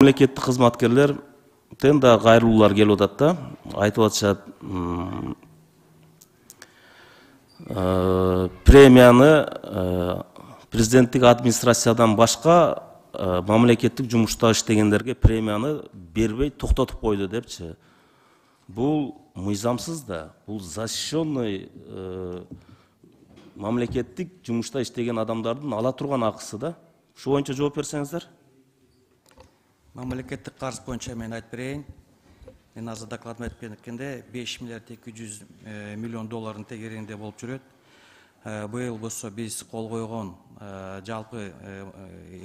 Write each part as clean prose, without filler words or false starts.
Мемлекеттик кызматкерлерден да кайрылуулар келип атат да. Айтып атышат, премияны президенттик администрациядан башка мамлекеттик жумушта иштегендерге премияны бербей токтотуп койду депчи. Бул мыйзамсыз да, бул защищенный мамлекеттик жумушта иштеген адамдардын ала турган акысы да. Шу боюнча жооп берсеңиздер. Мамлекеттик карыз боюнча мен айтып берейин. Мен азыр докладыма айтып кеткенде 5 миллиард 200 миллион доллардын тегерегинде болуп жүрөт. Быйыл болсо биз кол койгон жалпы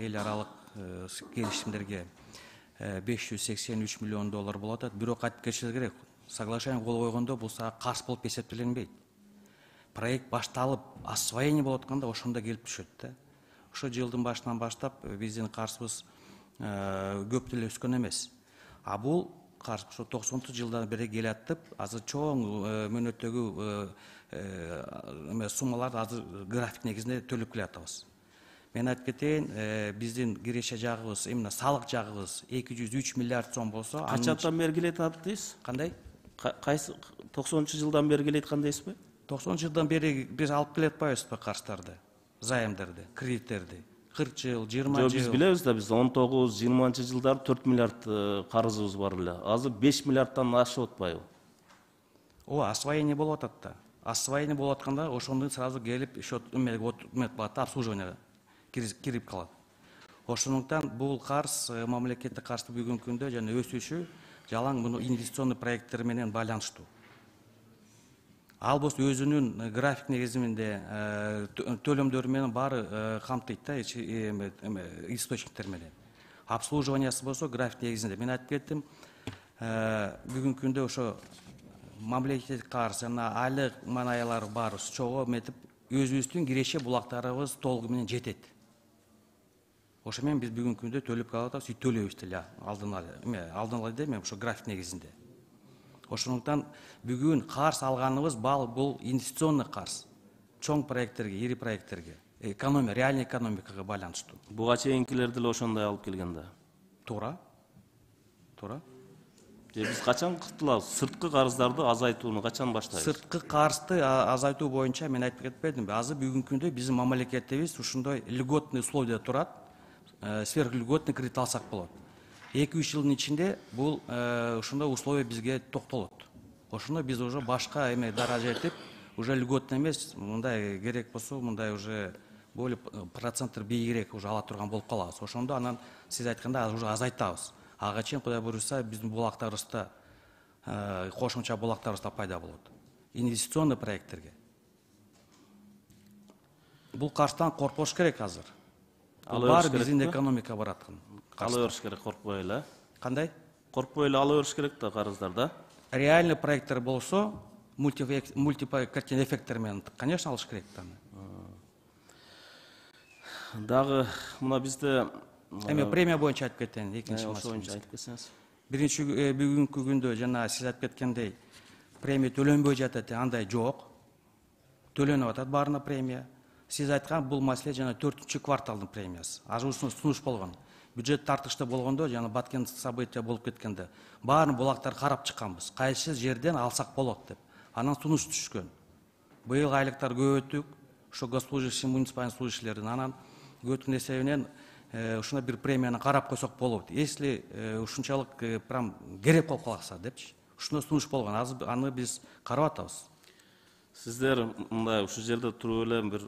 эл аралык келишимдерге 583 миллион доллар болуп атат. Бирок айтып кетишибиз керек. Соглашение кол койгондо бул сага карыз болуп эсептеленбейт. Проект башталып, освоение болуп атканда ошондо келип түшөт да. Ошо жылдын башынан баштап биздин карызыбыз көп деле өскөн эмес. А бул карыз ошо 90-жылдан бери келатып, азыр чоң мөөнөттөгү суммаларды азыр график негизинде төлөп келатабыз. Мен айтып кетейин, биздин киреше жагыбыз, именно салык жагыбыз 203 миллиард сом болсо, Качадан бери келет дейсиз? Кандай? Кайсы 90-жылдан бери келет кандайсызбы? 90-жылдан бери биз алып келе атпайбызбы карыздарды, займдарды, кредиттерди? 40 жыл, 20 жыл. Biz bilemiz da biz 19-20 жылдар 4 миллиард карызыбыз бар эле. Азыр 5 миллиардтан ашып атпайбы? Освоение болуп атат да. Освоение болуп атканда ошондон сразу келип счет болот, обслуживание кирип калат. Ошондуктан бул карыз мамлекеттик карызды бүгүнкү күндө жана өсүшү жалаң муну инвестиционный проекттер менен байланыштуу. Ал болсо өзүнүн график негизинде төлөмдөр менен баары камтыйт да, источниктер менен. Обслуживаниясы болсо график негизинде. Мен айтып кеттим, бүгүнкү күндө ошо мамлекеттик карыз жана айлык манаялар бар, чогуу метип өзүбүздүн киреше булактарыбыз толугу менен жетет. Ошо менен биз бүгүнкү күндө төлөп калып атабыз, төлөйбүз деле алдын ала дейм, ошо график негизинде. Ошондуктан бүгүн карыз алганыбыз бул инвестиционный карыз. Чоң проекттерге, ири проекттерге, реальный экономикага байланыштуу. Буга чейинкилер деле ошондой алып келген да. Туура. Биз качан кылабыз? Сырткы карыздарды азайтууну качан баштайбыз? Сырткы карызды азайтуу боюнча мен айтып кетпедимби? Азыр бүгүнкү күндө биздин мамлекетибиз ушундай льготный условия турат, сверхльготный кредит алсак болот. 2-3 жылдын ичинде бул ушундай условия бизге токтолот. Ошондо биз уже башка даража этип, уже льготный эмес, мындай керек болсо, мындай уже более проценттер бийигирээк уже ала турган болуп калабыз. Ошондо анан сиз айткандай уже азайтабыз. Ага чейин Кудай буйруса биздин булактарыбызда кошумча булактарыбызда пайда болот. Инвестиционный проекттерге. Бул карыздан коркпош керек азыр. Баары биздин экономика бараткан. Ала бериш керек, коркпой эле. Кандай? Коркпой эле ала бериш керек да карыздар да. Реальный проекттер болсо, мультикартин эффекттер менен, конечно, алыш керек да. Дагы мына бизде премия боюнча айтып кетейин, экинчи ошо боюнча айтып кетсеңиз. Биринчи бүгүнкү күндө жана сиз айтып кеткендей премия төлөнбөй жатат, андай жок. Төлөнүп атат баарына премия. Сиз айткан бул маселе жана 4-кварталдын премиясы. Азыр сунуш болгон. Бюджет тартышты болгондо жана баткен события болуп кеткенде баарын булактар карап чыкканбыз. Кайсы жерден алсак болот деп. Анан сунуш түшкөн. Быйыл айлыктар көбөйттүк. Ошо госслужащий, муниципальный служащийлердин анан көбөйткөн эсебинен ушуна бир премияны карап койсок болот. Если ушунчалык прям керек болуп калса депчи. Ушуна сунуш болгон. Азыр аны биз карап атабыз. Сиздер мындай ушул жерде туруп эле бир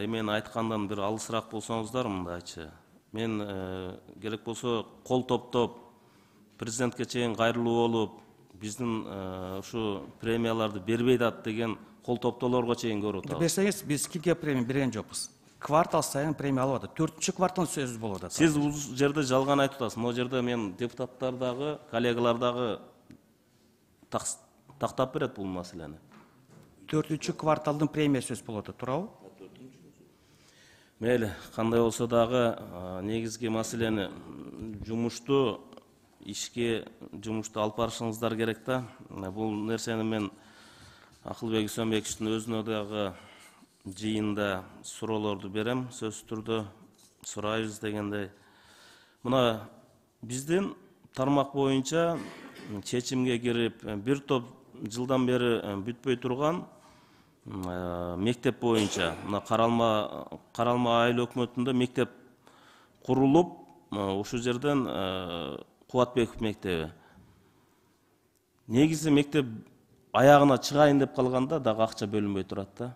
эмени айткандан бир алысыраак болсоңуздар мындайчы. Мен керек болсо кол топтоп президентке чейин кайрылуу болуп, биздин ушу премияларды бербей дат деген кол топтоолорго чейин көрүп атабыз. Берсеңиз, биз кимге премия берген жокпуз. Квартал сайын премия алып атат. 4-квартал сөз болуп атат. Сиз бул жерде жалган айтып атасыз. Могу жерде мен депутаттар дагы, коллегалар дагы тактап берет бул маселени. 4-кварталдын премия сөз болуп атат, туурабы? Мейли, кандай болсо дагы негизги маселени жумушту алып барышыңыздар керек да. Бул нерсени мен Акылбек Үсөнбековичтин өзүнө дагы жыйында суроолорду берем, сөзсүз түрдө сурайбыз дегендей. Мына Биздин тармак боюнча чечимге кирип бир топ жылдан бери бүтпөй турган мектеп боюнча мына Каралма айыл өкмөтүндө мектеп курулуп, ушул жерден Кубатбеков мектеби. Негизи мектеп аягына чыгайын деп калганда дагы акча бөлүнбөй турат да.